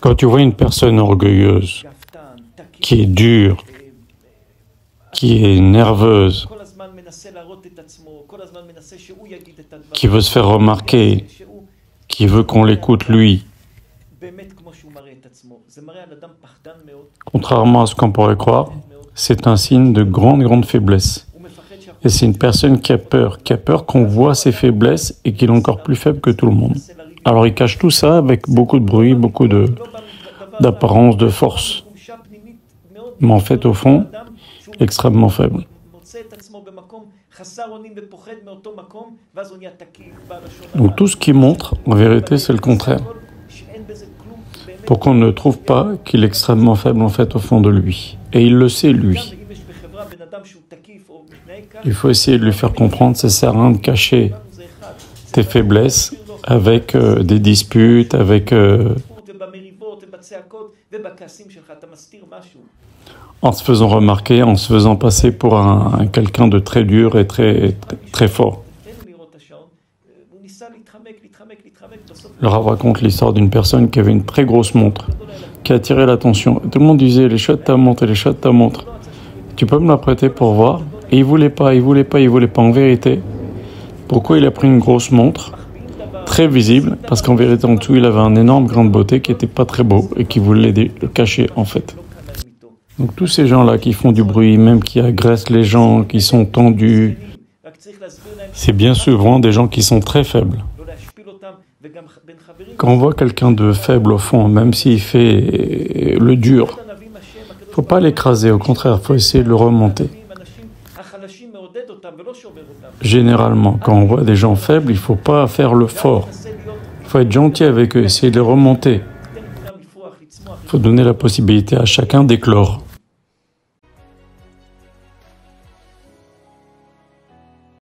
Quand tu vois une personne orgueilleuse, qui est dure, qui est nerveuse, qui veut se faire remarquer, qui veut qu'on l'écoute lui, contrairement à ce qu'on pourrait croire, c'est un signe de grande faiblesse. Et c'est une personne qui a peur qu'on voit ses faiblesses et qu'il est encore plus faible que tout le monde. Alors il cache tout ça avec beaucoup de bruit, beaucoup d'apparence, de force. Mais en fait, au fond, extrêmement faible. Donc tout ce qu'il montre, en vérité, c'est le contraire. Pour qu'on ne trouve pas qu'il est extrêmement faible, en fait, au fond de lui. Et il le sait, lui. Il faut essayer de lui faire comprendre, ça sert à rien de cacher tes faiblesses avec des disputes, avec... en se faisant remarquer, en se faisant passer pour quelqu'un de très dur et très fort. Le Rav raconte l'histoire d'une personne qui avait une très grosse montre, qui a attiré l'attention. Tout le monde disait, les chats de ta montre, les chats de ta montre. Tu peux me la prêter pour voir? Et il voulait pas. En vérité, pourquoi il a pris une grosse montre, très visible, parce qu'en vérité, en dessous, il avait un énorme grain de beauté qui n'était pas très beau et qui voulait le cacher, en fait. Donc tous ces gens-là qui font du bruit, même qui agressent les gens, qui sont tendus, c'est bien souvent des gens qui sont très faibles. Quand on voit quelqu'un de faible au fond, même s'il fait le dur, il ne faut pas l'écraser, au contraire, il faut essayer de le remonter. Généralement, quand on voit des gens faibles, il ne faut pas faire le fort. Il faut être gentil avec eux, essayer de les remonter. Il faut donner la possibilité à chacun d'éclore.